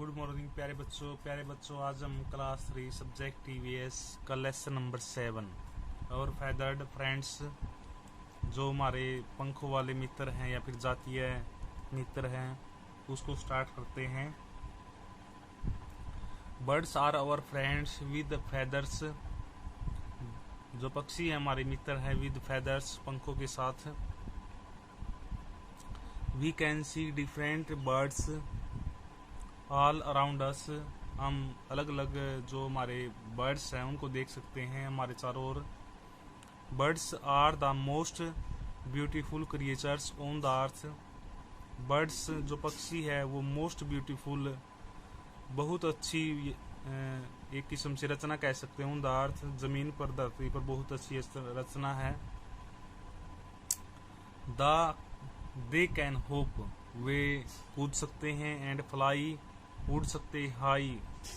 Good morning प्यारे बच्चों आज हम क्लास 3 सब्जेक्ट टीवीएस का लेसन नंबर 7 और फेदर्ड फ्रेंड्स जो हमारे पंखों वाले मित्र हैं या फिर जातीय मित्र हैं उसको स्टार्ट करते हैं। Birds are our friends with feathers, जो पक्षी है हमारे मित्र हैं विद फेदर्स, पंखों के साथ। We can see different birds all around us, हम अलग अलग जो हमारे बर्ड्स हैं उनको देख सकते हैं हमारे चारों ओर। Birds are the most beautiful creatures on the earth, birds जो पक्षी है वो मोस्ट ब्यूटीफुल, बहुत अच्छी एक किस्म से रचना कह सकते हैं। ऑन द अर्थ, जमीन पर, धरती पर बहुत अच्छी रचना है। दे कैन होप, वे कूद सकते हैं। एंड फ्लाई, उड़ सकते, हाई,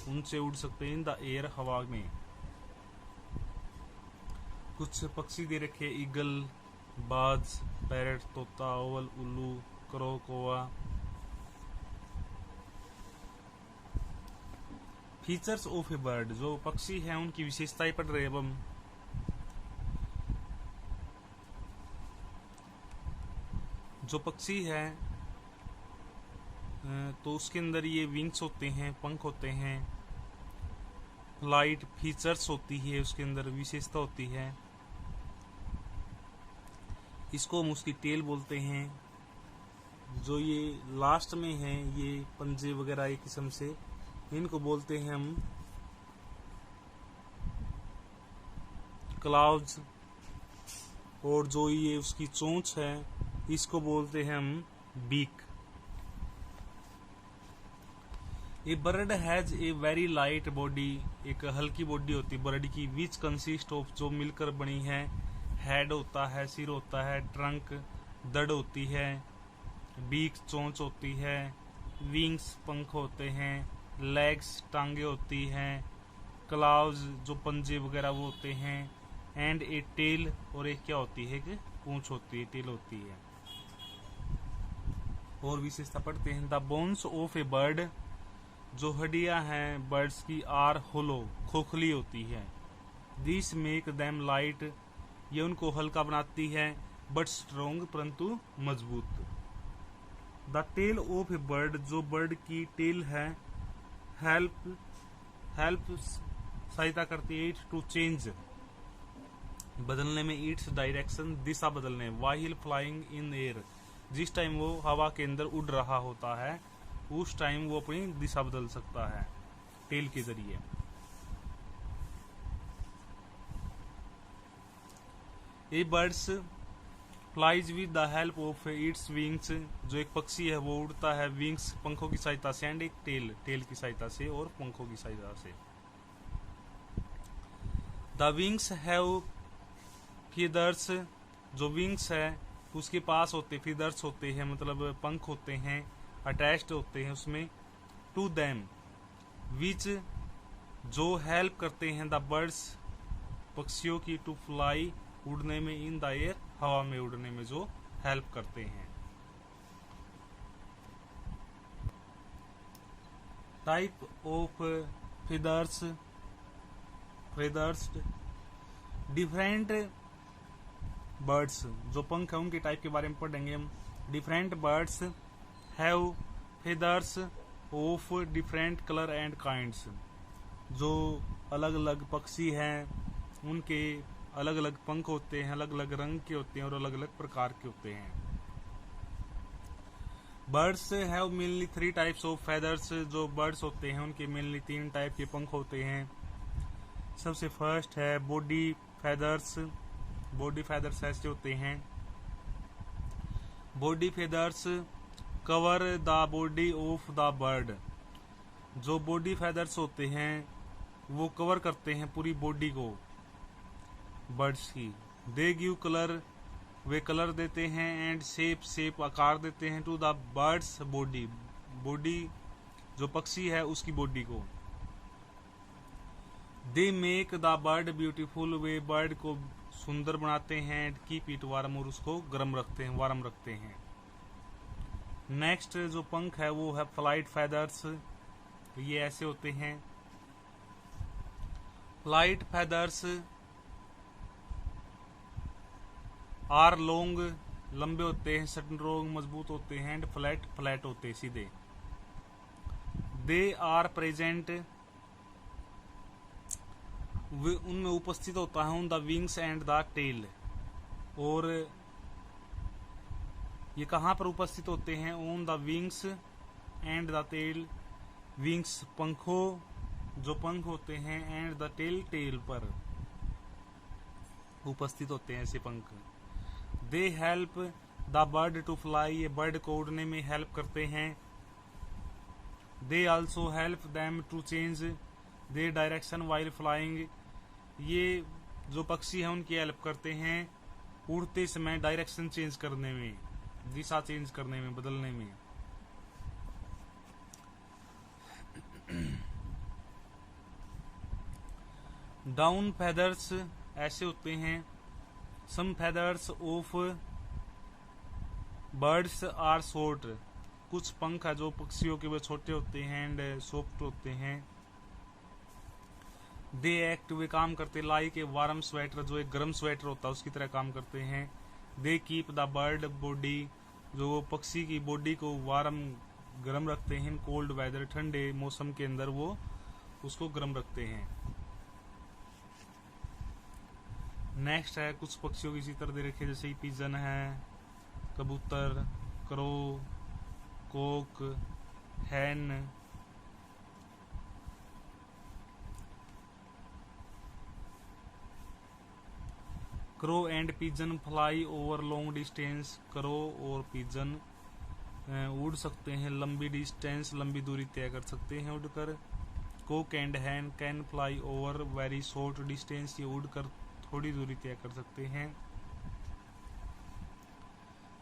ऊंचे उड़ सकते इन द एयर, हवा में। कुछ पक्षी दे रखे, ईगल, बाज, पैरट, तोता, ओवल, उल्लू, क्रो, कौवा। फीचर्स ऑफ ए बर्ड, जो पक्षी है उनकी विशेषताएं पढ़ रहे हैं अब हम। जो पक्षी है तो उसके अंदर ये विंग्स होते हैं, पंख होते हैं। फ्लाइट फीचर्स होती है, उसके अंदर विशेषता होती है। इसको हम उसकी टेल बोलते हैं। जो ये लास्ट में है ये पंजे वगैरह एक किस्म से, इनको बोलते हैं हम क्लाउज। और जो ये उसकी चोंच है इसको बोलते हैं हम beak. A bird has a very light body, एक हल्की बॉडी होती है बर्ड की। विच कंसिस्ट ऑफ, जो मिलकर बनी है। हेड होता है, सिर होता है। ट्रंक, दड़ होती है। बीक, चोंच होती है। विंग्स, पंख होते हैं। लेग्स, टांगे होती हैं। क्लाउज, जो पंजे वगैरह वो होते हैं। एंड ए टेल, और एक क्या होती है कि पूंछ होती है, टेल होती है। और विशेषता पढ़ते हैं। The bones of a bird, जो हड्डियां हैं बर्ड्स की, आर होलो, खोखली होती है। दिस मेक देम लाइट, ये उनको हल्का बनाती है। बट स्ट्रोंग, परंतु मजबूत। The tail of a bird, जो बर्ड की टेल है, हेल्प सहायता करती है। इट टू चेंज, बदलने में। इट्स डायरेक्शन, दिशा बदलने। वाहिल फ्लाइंग इन एयर, जिस टाइम वो हवा के अंदर उड़ रहा होता है उस टाइम वो अपनी दिशा बदल सकता है टेल के जरिए। A birds flies with the help of its wings, जो एक पक्षी है वो उड़ता है विंग्स, पंखों की सहायता से। एंड एक टेल की सहायता से और पंखों की सहायता से। द विंग्स हैव फीदर्स, जो विंग्स है उसके पास होते फीदर्स होते हैं, मतलब पंख होते हैं, अटैच्ड होते हैं उसमें। टू देम, विच, जो हेल्प करते हैं। द बर्ड्स, पक्षियों की। टू फ्लाई, उड़ने में। इन द एयर, हवा में उड़ने में जो हेल्प करते हैं। Type of feathers, different birds, जो पंख है उनके टाइप के बारे में पढ़ेंगे हम। Different birds have feathers of different colour and kinds, जो अलग अलग पक्षी हैं उनके अलग अलग पंख होते हैं, अलग अलग रंग के होते हैं और अलग अलग प्रकार के होते हैं। Birds have mainly 3 types of feathers, जो बर्ड्स होते हैं उनके मेनली 3 टाइप के पंख होते हैं। सबसे फर्स्ट है बॉडी फेदर्स। बॉडी फेदर्स ऐसे होते हैं। Body feathers cover the body of the bird, जो बॉडी फेदर्स होते हैं वो कवर करते हैं पूरी बॉडी को बर्ड्स की। They give colour, way colour देते हैं। एंड शेप, आकार देते हैं। टू द बर्ड्स बॉडी, जो पक्षी है उसकी बॉडी को। They make the bird beautiful, way bird को सुंदर बनाते हैं। एंड कीप इट वार्म, और उसको गर्म रखते हैं, वार्म रखते हैं। नेक्स्ट जो पंख है वो है फ्लाइट फेदर्स, तो ये ऐसे होते हैं। फ्लाइट फेदर्स आर लॉन्ग, लंबे होते हैं, स्ट्रॉन्ग मजबूत होते हैं, एंड फ्लैट फ्लैट होते हैं, सीधे। दे आर प्रेजेंट, उनमें उपस्थित होता है on the wings and the tail, और ये कहाँ पर उपस्थित होते हैं? On the wings and the tail, wings पंखों, जो पंख होते हैं, एंड द टेल टेल पर उपस्थित होते हैं ऐसे पंख। They help the bird to fly, ये बर्ड को उड़ने में हेल्प करते हैं। They also help them to change the direction while flying, ये जो पक्षी हैं उनकी हेल्प करते हैं उड़ते समय डायरेक्शन चेंज करने में, दिशा चेंज करने में, बदलने में। डाउन फेदर्स ऐसे होते हैं। Some feathers of birds are short, कुछ पंख है जो पक्षियों के वे छोटे होते हैं एंड सॉफ्ट होते हैं। दे एक्ट, वे काम करते लाइक ए वार्म स्वेटर, जो एक गर्म स्वेटर होता है उसकी तरह काम करते हैं। They keep the bird body, जो पक्षी की बॉडी को वार्म गर्म रखते हैं। कोल्ड वेदर, ठंडे मौसम के अंदर वो उसको गर्म रखते हैं। नेक्स्ट है कुछ पक्षियों की चित्र दे रखे, जैसे पिजन है, कबूतर, crow, cock, hen. Crow and pigeon fly over long distance, crow और पिजन उड़ सकते हैं लंबी डिस्टेंस, लंबी दूरी तय कर सकते हैं उड़कर। Coke and Hahn can fly over very short distance, ये उड़कर थोड़ी दूरी तय कर सकते हैं।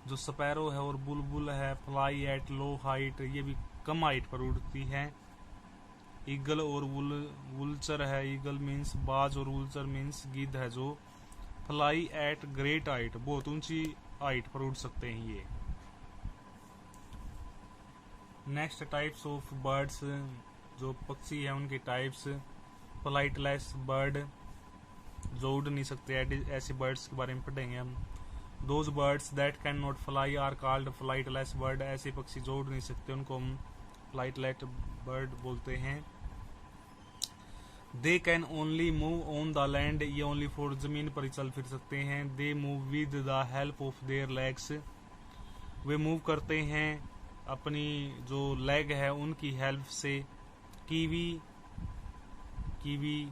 जो स्पैरो है और बुलबुल है, फ्लाई एट लो हाइट, ये भी कम हाइट पर उड़ती है। ईगल और वुलचर है, ईगल मीन्स बाज और वुलचर मीन्स गिद्ध है, जो फ्लाई एट ग्रेट हाइट, बहुत ऊंची हाइट पर उड़ सकते हैं ये। नेक्स्ट टाइप्स ऑफ बर्ड्स, जो पक्षी है उनके टाइप्स। फ्लाइटलेस बर्ड, जो उड़ नहीं सकते, ऐसे बर्ड्स के बारे में पढ़ेंगे हम। Those birds that can not fly are called flightless bird, ऐसे पक्षी जो उड़ नहीं सकते उनको हम फ्लाइटलेस बर्ड बोलते हैं। They can only move on the land, ये ओनली फॉर जमीन पर ही चल फिर सकते हैं। They move with the help of their legs, way move करते हैं अपनी जो लेग है उनकी हेल्प से। Kiwi, kiwi,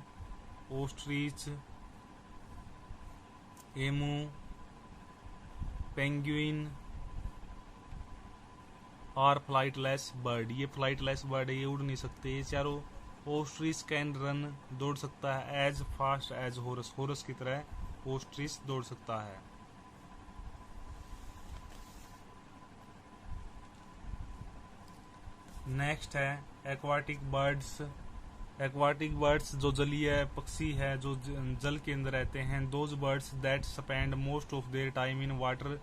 ostrich, emu, penguin और फ्लाइटलेस बर्ड, ये फ्लाइटलेस बर्ड है, ये उड़ नहीं सकते ये चारों। ओस्ट्रिच कैन रन, दौड़ सकता है as fast as horse, horse की तरह ओस्ट्रिच दौड़ सकता है। नेक्स्ट है एक्वाटिक बर्ड्स। एक्वाटिक बर्ड्स जो जलीय पक्षी है, जो जल के अंदर रहते हैं। Those birds that spend most of their time in water,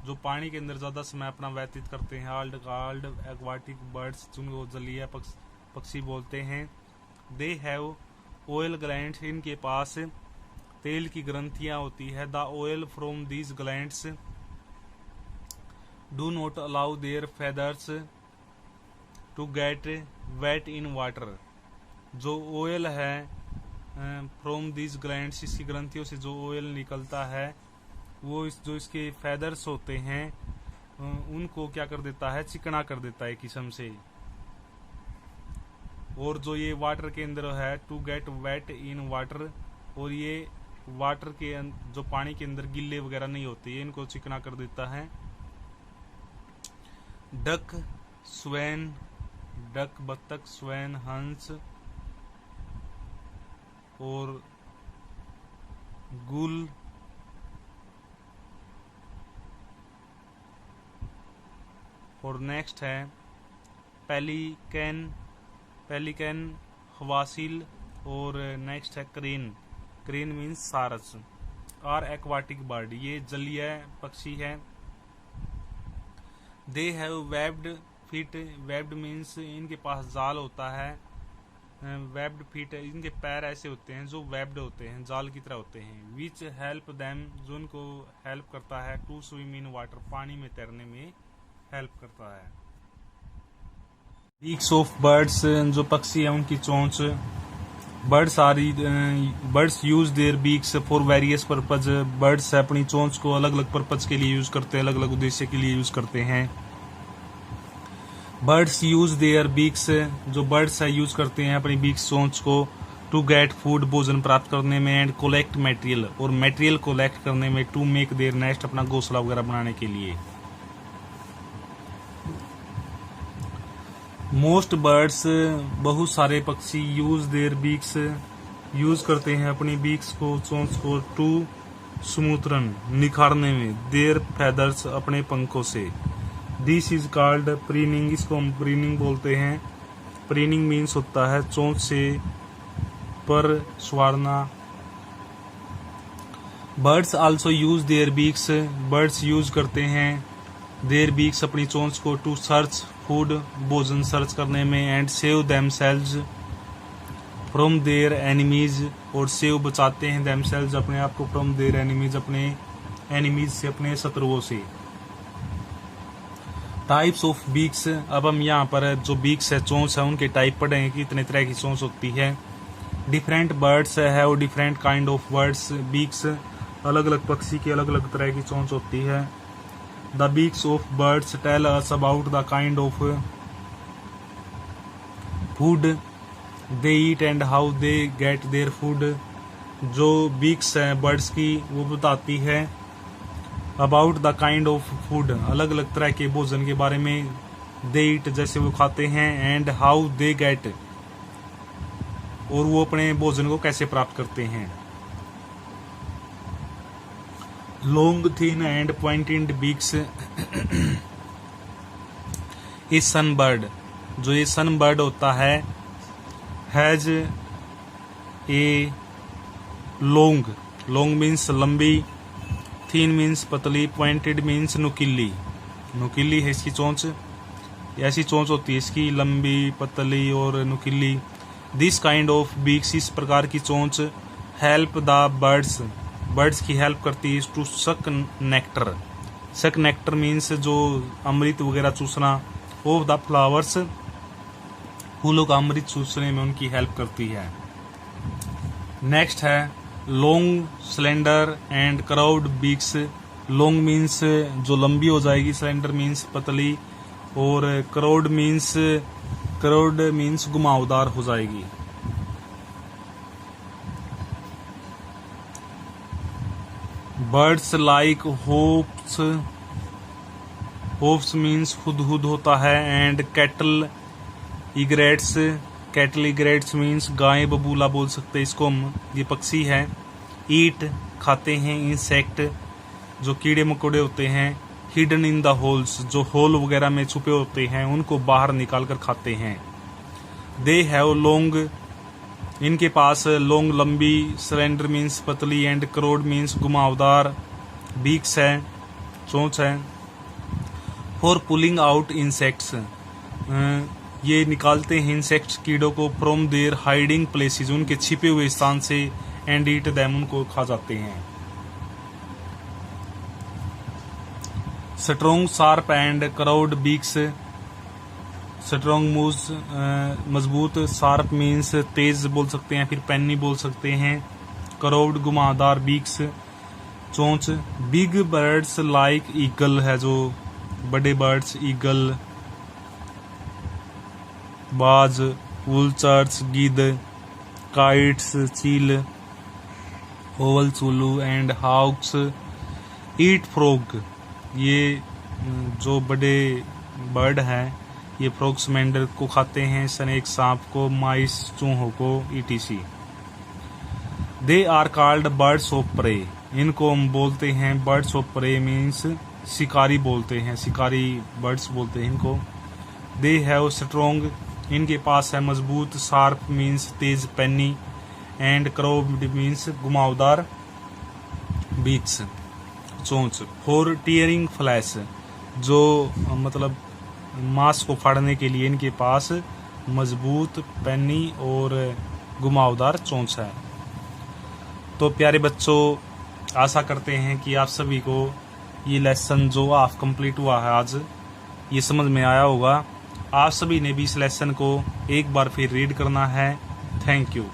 जो पानी के अंदर ज्यादा समय अपना व्यतीत करते हैं। आल्ड एक्वाटिक बर्ड्स, जिनको जलीय पक्षी बोलते हैं। दे हैव ऑयल ग्लैंड्स, इनके पास तेल की ग्रंथियां होती है। The oil from these glands do not allow their feathers to get wet in water, जो ऑयल है फ्रॉम दीज ग्लैंड्स, इसकी ग्रंथियों से जो ऑयल निकलता है वो जो इसके फेदर्स होते हैं उनको क्या कर देता है, चिकना कर देता है किस्म से। और जो ये वाटर के अंदर है, to get wet in water, और ये वाटर के जो पानी के अंदर गिल्ले वगैरह नहीं होते, ये इनको चिकना कर देता है। डक, स्वैन, डक बत्तख, स्वैन हंस, और गुल, और नेक्स्ट है पेलिकन, पेलिकन हवासिल, और नेक्स्ट है क्रेन, क्रेन मीन्स सारस। और एक्वाटिक बर्ड, ये जलीय पक्षी है। They have webbed feet, webbed means इनके पास जाल होता है, वेब्ड फीट इनके पैर ऐसे होते हैं जो वेब्ड होते हैं, जाल की तरह होते हैं। विच हेल्प देम, जो इनको हेल्प करता है, टू स्विम इन वाटर, पानी में तैरने में हेल्प करता है। बीक्स ऑफ बर्ड्स, जो पक्षी है उनकी चोंच। Buds used their beaks for various purpose, birds अपनी चोंच को अलग अलग पर्पज के लिए यूज करते हैं, अलग अलग उद्देश्य के लिए यूज करते हैं। बर्ड्स यूज देयर बीक्स, जो बर्ड्स है यूज करते हैं अपनी बीक्स चोंच को, टू गेट फूड, भोजन प्राप्त करने में, एंड कोलेक्ट मटेरियल, और मटेरियल कोलेक्ट करने में, टू मेक देयर नेस्ट, अपना घोंसला वगैरह बनाने के लिए। मोस्ट बर्ड्स, बहुत सारे पक्षी, यूज देयर बीक्स, यूज करते हैं अपनी बीक्स को, चोंच को, टू स्मूथरन, निखारने में, देयर फेदर्स, अपने पंखों से। दिस इज कॉल्ड प्रीनिंग, इसको हम प्रीनिंग बोलते हैं। प्रीनिंग मीन्स होता है चोंच से पर स्वारना। Birds also use their beaks, birds use करते हैं देयर बीक्स, अपनी चोंच को, टू सर्च फूड, भोजन सर्च करने में, and save themselves from their enemies, और सेव बचाते हैं देमसेल्व्स, अपने आप को, फ्रॉम देयर एनिमीज, अपने एनिमीज से, अपने शत्रुओं से। टाइप्स ऑफ बीक्स, अब हम यहाँ पर जो बीक्स है, चोंच है, उनके टाइप पढ़ेंगे कि इतने तरह की चोंच होती है। डिफरेंट बर्ड्स है और different kind of birds, beaks अलग अलग पक्षी की अलग अलग तरह की चोंच होती है। The beaks of birds tell us about the kind of food they eat and how they get their food, जो बीक्स है बर्ड्स की वो बताती है about the kind of food, अलग अलग तरह के भोजन के बारे में, दे ईट जैसे वो खाते हैं, एंड हाउ दे गेट, और वो अपने भोजन को कैसे प्राप्त करते हैं। Long thin and pointed beaks is sunbird, जो ये सनबर्ड होता है, has a long, long means लंबी, थिन मीन्स पतली, पॉइंटेड मीन्स नुकीली, नुकीली है इसकी चोंच, ऐसी चोंच होती है इसकी, लंबी, पतली और नुकीली। दिस काइंड ऑफ बीक्स, इस प्रकार की चोंच, हेल्प द बर्ड्स, बर्ड्स की हेल्प करती है, टू सक नेक्टर, सक नेक्टर मीन्स जो अमृत वगैरह चूसना, ऑफ द फ्लावर्स, फूलों का अमृत चूसने में उनकी हेल्प करती है। नेक्स्ट है long, slender and crowd beaks. Long means जो लंबी हो जाएगी, स्लेंडर मीन्स पतली, और क्राउड मीन्स घुमावदार हो जाएगी। Birds like hopes, hopes means Hudhud होता है, एंड कैटल इग्रेट्स, कैटल इग्रेट्स मीन्स गाय बबूला बोल सकते हैं इसको हम, ये पक्षी है। ईट खाते हैं, इंसेक्ट जो कीड़े मकोड़े होते हैं, हिडन इन द होल्स, जो होल वगैरह में छुपे होते हैं उनको बाहर निकाल कर खाते हैं। दे हैव लॉन्ग, इनके पास लॉन्ग लंबी, स्लेंडर मीन्स पतली, एंड क्राउड मीन्स घुमावदार बीक्स है, चोंच है। फॉर पुलिंग आउट इंसेक्ट्स, ये निकालते हैं इंसेक्ट्स, कीड़ों को, फ्रॉम देयर हाइडिंग प्लेसेस, उनके छिपे हुए स्थान से, एंड ईट देम, उनको खा जाते हैं। Strong, sharp and crowd beaks, strong moves मजबूत, शार्प मीन्स तेज बोल सकते हैं, फिर पेनी बोल सकते हैं, क्राउड घुमावदार बीक्स, चोंच। बिग बर्ड्स लाइक ईगल है, जो बड़े बर्ड्स, ईगल, बाज, वुलचर्स, गिद्ध, काइट्स, चील, ओवल चूलू, एंड हाउक्स ईट फ्रॉग, ये जो बड़े बर्ड हैं ये फ्रॉग्स मेंढक को खाते हैं, स्नेक सांप को, माइस चूहों को, ETC. They are called birds of prey, इनको हम बोलते हैं बर्ड्स ऑफ प्रे मीन्स शिकारी बोलते हैं, शिकारी बर्ड्स बोलते हैं इनको। दे हैव स्ट्रॉन्ग, इनके पास है मजबूत, sharp means Tej Penney, and crowd means घुमावदार बीक्स, चोंच। फॉर टीयरिंग फ्लैश, जो मतलब मांस को फाड़ने के लिए इनके पास मजबूत पैनी और घुमावदार चोंच है। तो प्यारे बच्चों, आशा करते हैं कि आप सभी को ये लेसन जो हाफ कंप्लीट हुआ है आज, ये समझ में आया होगा। आप सभी ने भी इस लेसन को एक बार फिर रीड करना है। Thank you.